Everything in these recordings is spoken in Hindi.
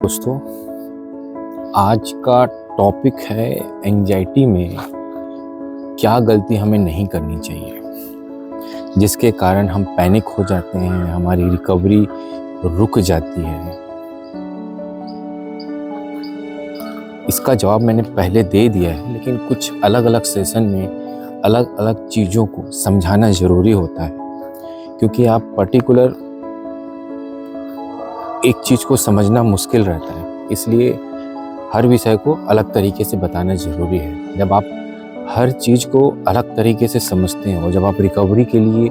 दोस्तों, आज का टॉपिक है एंजाइटी में क्या गलती हमें नहीं करनी चाहिए, जिसके कारण हम पैनिक हो जाते हैं, हमारी रिकवरी रुक जाती है। इसका जवाब मैंने पहले दे दिया है, लेकिन कुछ अलग अलग सेशन में अलग अलग चीज़ों को समझाना ज़रूरी होता है, क्योंकि आप पर्टिकुलर एक चीज़ को समझना मुश्किल रहता है। इसलिए हर विषय को अलग तरीके से बताना ज़रूरी है। जब आप हर चीज़ को अलग तरीके से समझते हैं और जब आप रिकवरी के लिए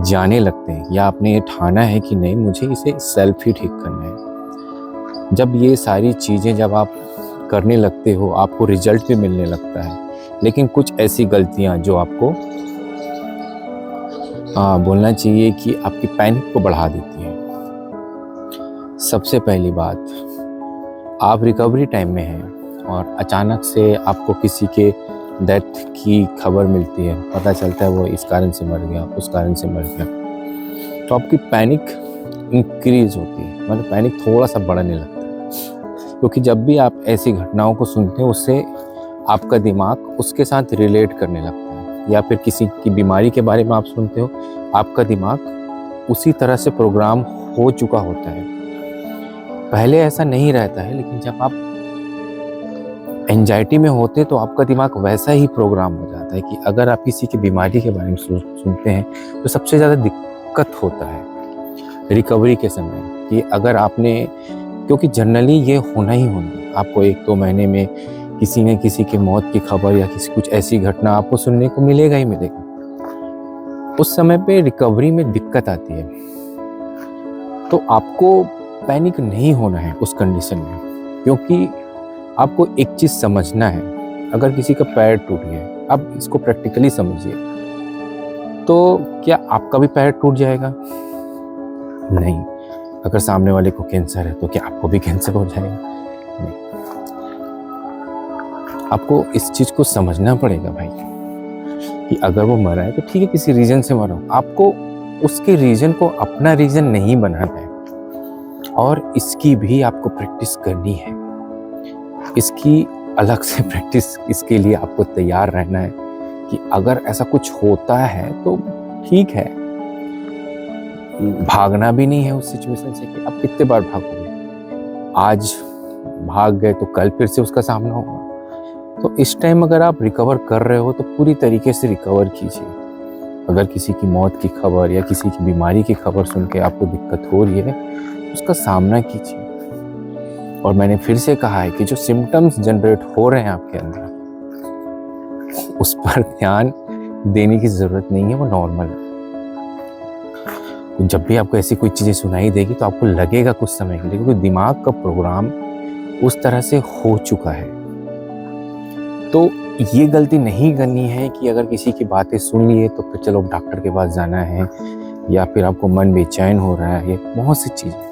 जाने लगते हैं या आपने ये ठाना है कि नहीं, मुझे इसे सेल्फ ही ठीक करना है, जब ये सारी चीज़ें जब आप करने लगते हो, आपको रिजल्ट भी मिलने लगता है। लेकिन कुछ ऐसी गलतियाँ जो आपको बोलना चाहिए कि आपकी पैनिक को बढ़ा देती है। सबसे पहली बात, आप रिकवरी टाइम में हैं और अचानक से आपको किसी के डेथ की खबर मिलती है, पता चलता है वो इस कारण से मर गया, उस कारण से मर गया, तो आपकी पैनिक इंक्रीज होती है, मतलब पैनिक थोड़ा सा बढ़ने लगता है। क्योंकि जब भी आप ऐसी घटनाओं को सुनते हैं, उससे आपका दिमाग उसके साथ रिलेट करने लगता है, या फिर किसी की बीमारी के बारे में आप सुनते हो, आपका दिमाग उसी तरह से प्रोग्राम हो चुका होता है। पहले ऐसा नहीं रहता है, लेकिन जब आप एंजाइटी में होते तो आपका दिमाग वैसा ही प्रोग्राम हो जाता है कि अगर आप किसी की बीमारी के बारे में सुनते हैं तो सबसे ज़्यादा दिक्कत होता है रिकवरी के समय, कि अगर आपने, क्योंकि जनरली ये होना ही होना, आपको 1-2 महीने में किसी न किसी की मौत की खबर या किसी कुछ ऐसी घटना आपको सुनने को मिलेगा ही मिलेगा। उस समय पे रिकवरी में दिक्कत आती है, तो आपको पैनिक नहीं होना है उस कंडीशन में, क्योंकि आपको एक चीज़ समझना है। अगर किसी का पैर टूट गया, अब इसको प्रैक्टिकली समझिए, तो क्या आपका भी पैर टूट जाएगा? नहीं। अगर सामने वाले को कैंसर है तो क्या आपको भी कैंसर हो जाएगा? नहीं। आपको इस चीज़ को समझना पड़ेगा भाई, कि अगर वो मरा है तो ठीक है, किसी रीजन से मरा हो, आपको उसके रीजन को अपना रीजन नहीं बनाना है, और इसकी भी आपको प्रैक्टिस करनी है। इसकी अलग से प्रैक्टिस, इसके लिए आपको तैयार रहना है कि अगर ऐसा कुछ होता है तो ठीक है, भागना भी नहीं है उस सिचुएशन से कि आप कितने बार भागोगे। आज भाग गए तो कल फिर से उसका सामना होगा। तो इस टाइम अगर आप रिकवर कर रहे हो तो पूरी तरीके से रिकवर कीजिए। अगर किसी की मौत की खबर या किसी की बीमारी की खबर सुन के आपको दिक्कत हो रही है, उसका सामना कीजिए। और मैंने फिर से कहा है कि जो सिम्टम्स जनरेट हो रहे हैं आपके अंदर, उस पर ध्यान देने की ज़रूरत नहीं है, वो नॉर्मल है। जब भी आपको ऐसी कोई चीज़ें सुनाई देगी तो आपको लगेगा कुछ समय के लिए, क्योंकि दिमाग का प्रोग्राम उस तरह से हो चुका है। तो ये गलती नहीं करनी है कि अगर किसी की बातें सुन लिए तो फिर चलो डॉक्टर के पास जाना है, या फिर आपको मन बेचैन हो रहा है, ये बहुत सी चीज़ें,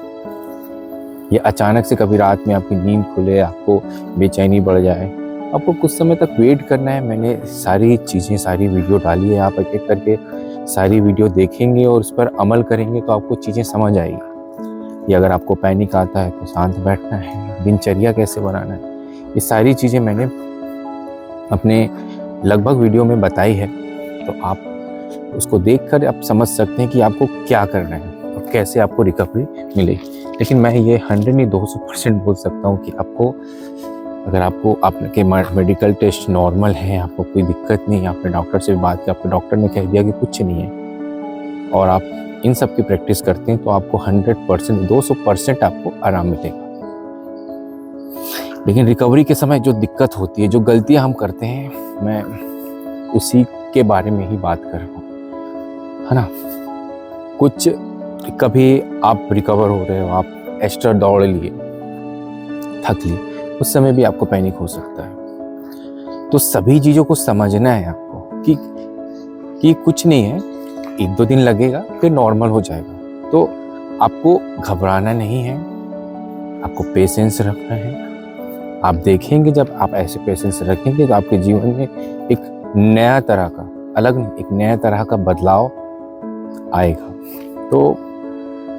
या अचानक से कभी रात में आपकी नींद खुले, आपको बेचैनी बढ़ जाए, आपको कुछ समय तक वेट करना है। मैंने सारी चीज़ें, सारी वीडियो डाली है, आप एक एक करके सारी वीडियो देखेंगे और उस पर अमल करेंगे तो आपको चीज़ें समझ आएगी। या अगर आपको पैनिक आता है तो शांत बैठना है, दिनचर्या कैसे बनाना है, ये सारी चीज़ें मैंने अपने लगभग वीडियो में बताई है। तो आप उसको देखकर आप समझ सकते हैं कि आपको क्या करना है और कैसे आपको रिकवरी मिलेगी। लेकिन मैं ये 100 नहीं 200% बोल सकता हूँ कि आपको, अगर आपको आपके मेडिकल टेस्ट नॉर्मल है, आपको कोई दिक्कत नहीं है, आपने डॉक्टर से बात की, आपके डॉक्टर ने कह दिया कि कुछ नहीं है, और आप इन सब की प्रैक्टिस करते हैं, तो आपको 100% 200% आपको आराम मिलेगा। लेकिन रिकवरी के समय जो दिक्कत होती है, जो गलतियां हम करते हैं, मैं उसी के बारे में ही बात कर रहा हूँ, है ना। कुछ कभी आप रिकवर हो रहे हो, आप एक्स्ट्रा दौड़ लिए, थक लिए, उस समय भी आपको पैनिक हो सकता है। तो सभी चीज़ों को समझना है आपको कि कुछ नहीं है, 1-2 दिन लगेगा, फिर नॉर्मल हो जाएगा। तो आपको घबराना नहीं है, आपको पेशेंस रखना है। आप देखेंगे, जब आप ऐसे पेशेंस रखेंगे तो आपके जीवन में एक नया तरह का, अलग नहीं, एक नया तरह का बदलाव आएगा। तो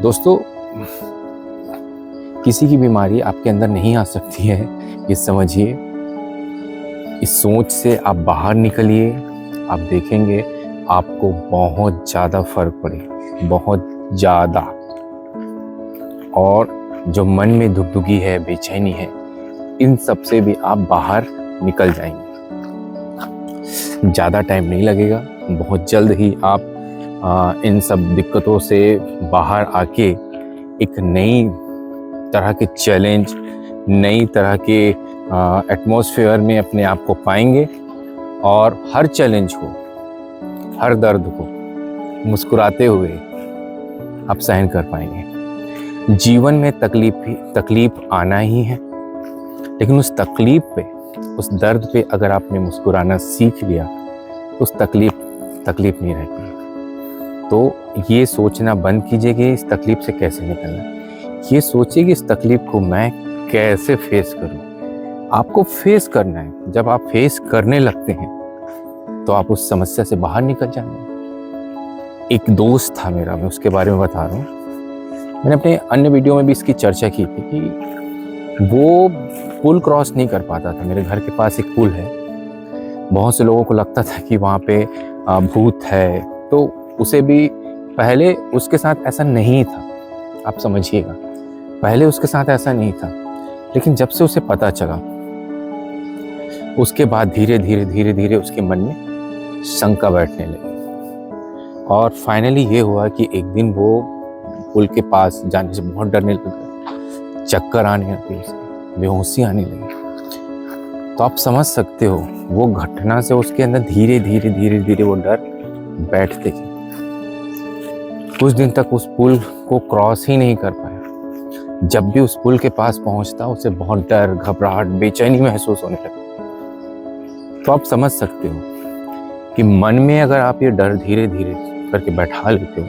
दोस्तों, किसी की बीमारी आपके अंदर नहीं आ सकती है, ये समझिए। इस सोच से आप बाहर निकलिए, आप देखेंगे आपको बहुत ज़्यादा फर्क पड़े, बहुत ज़्यादा। और जो मन में दुगदुगी है, बेचैनी है, इन सब से भी आप बाहर निकल जाएंगे। ज़्यादा टाइम नहीं लगेगा, बहुत जल्द ही आप इन सब दिक्कतों से बाहर आके एक नई तरह के चैलेंज, नई तरह के एटमॉस्फेयर में अपने आप को पाएंगे और हर चैलेंज को, हर दर्द को मुस्कुराते हुए आप सहन कर पाएंगे। जीवन में तकलीफ आना ही है, लेकिन उस तकलीफ पे, उस दर्द पे अगर आपने मुस्कुराना सीख लिया तो उस तकलीफ नहीं रहती। तो ये सोचना बंद कीजिए कि इस तकलीफ से कैसे निकलना। ये सोचिए कि इस तकलीफ को मैं कैसे फेस करूं। आपको फेस करना है। जब आप फेस करने लगते हैं तो आप उस समस्या से बाहर निकल जाएंगे। एक दोस्त था मेरा, मैं उसके बारे में बता रहा हूँ। मैंने अपने अन्य वीडियो में भी इसकी चर्चा की थी कि वो पुल क्रॉस नहीं कर पाता था। मेरे घर के पास एक पुल है। बहुत से लोगों को लगता था कि वहाँ पे भूत है, तो उसे भी पहले उसके साथ ऐसा नहीं था। आप समझिएगा, पहले उसके साथ ऐसा नहीं था, लेकिन जब से उसे पता चला, उसके बाद धीरे धीरे उसके मन में शंका बैठने लगी। और फाइनली ये हुआ कि एक दिन वो पुल के पास जाने से बहुत डरने लगा, चक्कर आने लगे, उसे बेहोशी आने लगी। तो आप समझ सकते हो वो घटना से उसके अंदर धीरे धीरे वो डर बैठते गए। कुछ दिन तक उस पुल को क्रॉस ही नहीं कर पाया। जब भी उस पुल के पास पहुंचता उसे बहुत डर, घबराहट, बेचैनी महसूस होने लगा। तो आप समझ सकते हो कि मन में अगर आप ये डर धीरे धीरे करके बैठा लेते हो,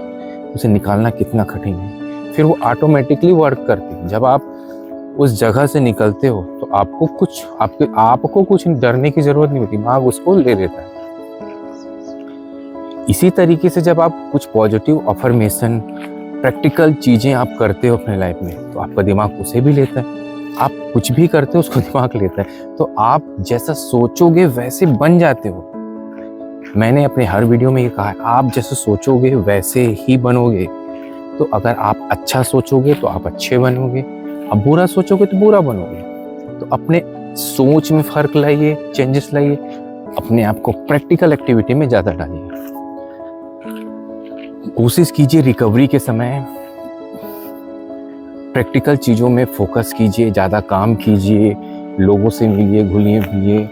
उसे निकालना कितना कठिन है। फिर वो ऑटोमेटिकली वर्क करती है। जब आप उस जगह से निकलते हो तो आपको कुछ डरने की जरूरत नहीं होती, दिमाग उसको ले लेता है। इसी तरीके से जब आप कुछ पॉजिटिव अफर्मेशन, प्रैक्टिकल चीजें आप करते हो अपने लाइफ में, तो आपका दिमाग उसे भी लेता है। आप कुछ भी करते हो उसको दिमाग लेता है। तो आप जैसा सोचोगे वैसे बन जाते हो। मैंने अपने हर वीडियो में ये कहा है, आप जैसे सोचोगे वैसे ही बनोगे। तो अगर आप अच्छा सोचोगे तो आप अच्छे बनोगे, अब बुरा सोचोगे तो बुरा बनोगे। तो अपने सोच में फर्क लाइए, चेंजेस लाइए, अपने आप को प्रैक्टिकल एक्टिविटी में ज़्यादा डालिए। कोशिश कीजिए रिकवरी के समय प्रैक्टिकल चीज़ों में फोकस कीजिए, ज़्यादा काम कीजिए, लोगों से मिलिए, घुलिए मिलिए,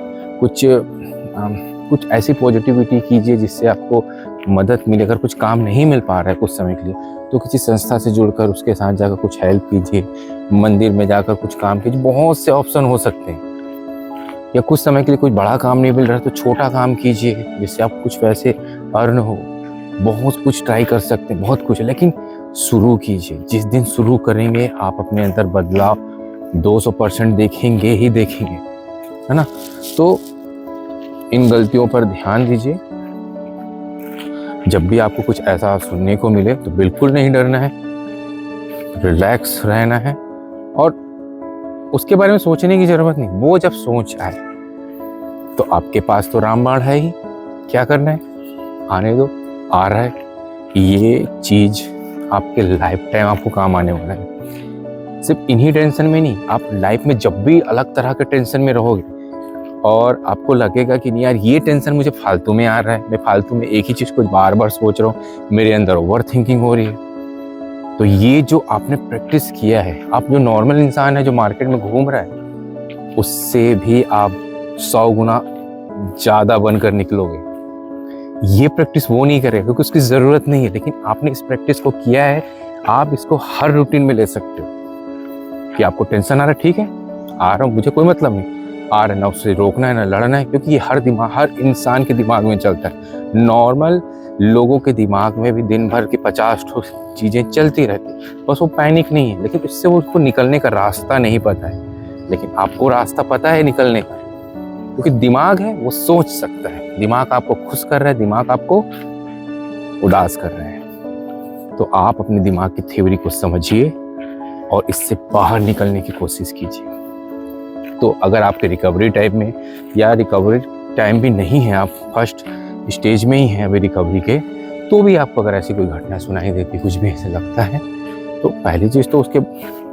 कुछ ऐसी पॉजिटिविटी कीजिए जिससे आपको मदद मिले। अगर कुछ काम नहीं मिल पा रहा है कुछ समय के लिए, तो किसी संस्था से जुड़कर उसके साथ जाकर कुछ हेल्प कीजिए, मंदिर में जाकर कुछ काम कीजिए। बहुत से ऑप्शन हो सकते हैं। या कुछ समय के लिए कुछ बड़ा काम नहीं मिल रहा तो छोटा काम कीजिए जिससे आप कुछ पैसे अर्न हो। बहुत कुछ ट्राई कर सकते हैं, बहुत कुछ, लेकिन शुरू कीजिए। जिस दिन शुरू करेंगे आप अपने अंदर बदलाव 200% देखेंगे ही देखेंगे, है ना। तो इन गलतियों पर ध्यान दीजिए। जब भी आपको कुछ ऐसा सुनने को मिले तो बिल्कुल नहीं डरना है, रिलैक्स रहना है और उसके बारे में सोचने की जरूरत नहीं। वो जब सोच आए तो आपके पास तो रामबाण है ही, क्या करना है, आने दो, आ रहा है। ये चीज आपके लाइफ टाइम आपको काम आने वाला है। सिर्फ इन्हीं टेंशन में नहीं, आप लाइफ में जब भी अलग तरह के टेंशन में रहोगे और आपको लगेगा कि नहीं यार ये टेंशन मुझे फालतू में आ रहा है, मैं फालतू में एक ही चीज को बार बार सोच रहा हूँ, मेरे अंदर ओवर थिंकिंग हो रही है, तो ये जो आपने प्रैक्टिस किया है, आप जो नॉर्मल इंसान है जो मार्केट में घूम रहा है, उससे भी आप 100 गुना ज्यादा बनकर निकलोगे। ये प्रैक्टिस वो नहीं करेगा क्योंकि उसकी जरूरत नहीं है, लेकिन आपने इस प्रैक्टिस को किया है। आप इसको हर रूटीन में ले सकते हो कि आपको टेंशन आ रहा है, ठीक है, आ रहा हूँ, मुझे कोई मतलब नहीं, आ रहा है, ना उससे रोकना है ना लड़ना है, क्योंकि ये हर इंसान के दिमाग में चलता है। नॉर्मल लोगों के दिमाग में भी दिन भर की 50 चीजें चलती रहती, बस वो पैनिक नहीं है, लेकिन इससे वो उसको निकलने का रास्ता नहीं पता है। लेकिन आपको रास्ता पता है निकलने का, क्योंकि दिमाग है वो सोच सकता है। दिमाग आपको खुश कर रहा है, दिमाग आपको उदास कर रहा है। तो आप अपने दिमाग की थ्योरी को समझिए, और इससे बाहर निकलने की कोशिश कीजिए। तो अगर आपके रिकवरी टाइम में या रिकवरी टाइम भी नहीं है, आप फर्स्ट स्टेज में ही हैं अभी रिकवरी के, तो भी आपको अगर ऐसी कोई घटना सुनाई देती, कुछ भी ऐसा लगता है, तो पहली चीज़ तो उसके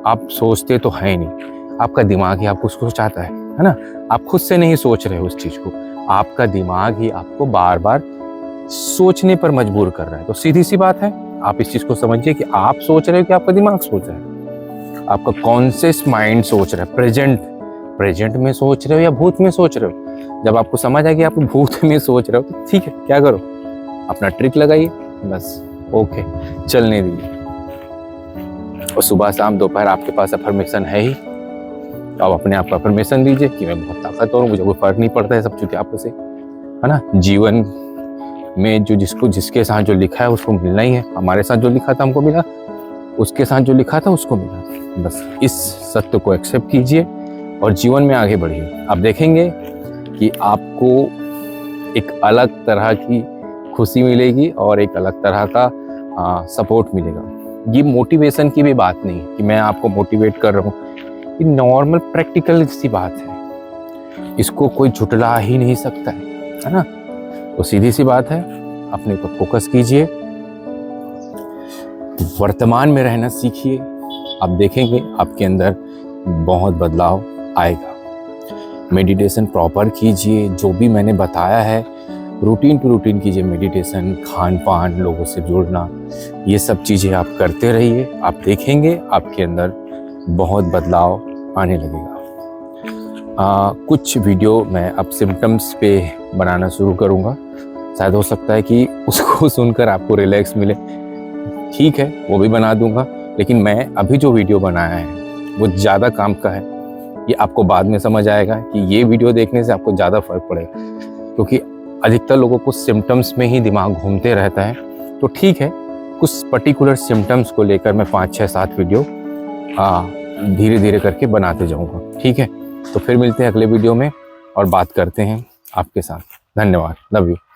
आप सोचते तो है नहीं, आपका दिमाग ही आपको उसको चाहता है ना। आप खुद से नहीं सोच रहे हो उस चीज़ को, आपका दिमाग ही आपको बार बार सोचने पर मजबूर कर रहा है। तो सीधी सी बात है, आप इस चीज़ को समझिए कि आप सोच रहे हो कि आपका दिमाग सोच रहा है। आपका कॉन्शियस माइंड सोच रहा है, प्रेजेंट में सोच रहे हो या भूत में सोच रहे हो। जब आपको समझ आए कि आप भूत में सोच रहे हो तो ठीक है, क्या करो, अपना ट्रिक लगाइए, बस ओके, चलने दीजिए। और सुबह शाम दोपहर आपके पास अफर्मेशन है ही, तो आप अपने आप को अफर्मेशन दीजिए कि मैं बहुत ताकतवर हूँ, मुझे कोई फर्क नहीं पड़ता है सब चुतियापों से, है ना। जीवन में जो जिसके साथ जो लिखा है उसको मिलना ही है। हमारे साथ जो लिखा था हमको मिला, उसके साथ जो लिखा था उसको मिला। बस इस सत्य को एक्सेप्ट कीजिए और जीवन में आगे बढ़िए। आप देखेंगे कि आपको एक अलग तरह की खुशी मिलेगी और एक अलग तरह का सपोर्ट मिलेगा। ये मोटिवेशन की भी बात नहीं कि मैं आपको मोटिवेट कर रहा हूँ, ये नॉर्मल प्रैक्टिकल सी बात है, इसको कोई झुटला ही नहीं सकता है ना। तो सीधी सी बात है, अपने ऊपर फोकस कीजिए, वर्तमान में रहना सीखिए। आप देखेंगे आपके अंदर बहुत बदलाव आएगा। मेडिटेशन प्रॉपर कीजिए, जो भी मैंने बताया है रूटीन टू रूटीन कीजिए। मेडिटेशन, खान पान, लोगों से जुड़ना, ये सब चीज़ें आप करते रहिए। आप देखेंगे आपके अंदर बहुत बदलाव आने लगेगा। कुछ वीडियो मैं अब सिम्टम्स पे बनाना शुरू करूँगा, शायद हो सकता है कि उसको सुनकर आपको रिलैक्स मिले, ठीक है, वो भी बना दूंगा। लेकिन मैं अभी जो वीडियो बनाया है वो ज़्यादा काम का है, ये आपको बाद में समझ आएगा कि ये वीडियो देखने से आपको ज़्यादा फर्क पड़ेगा, क्योंकि अधिकतर लोगों को सिम्टम्स में ही दिमाग घूमते रहता है। तो ठीक है, कुछ पर्टिकुलर सिम्टम्स को लेकर मैं 5, 6, 7 वीडियो धीरे धीरे करके बनाते जाऊँगा, ठीक है। तो फिर मिलते हैं अगले वीडियो में और बात करते हैं आपके साथ। धन्यवाद, लव यू।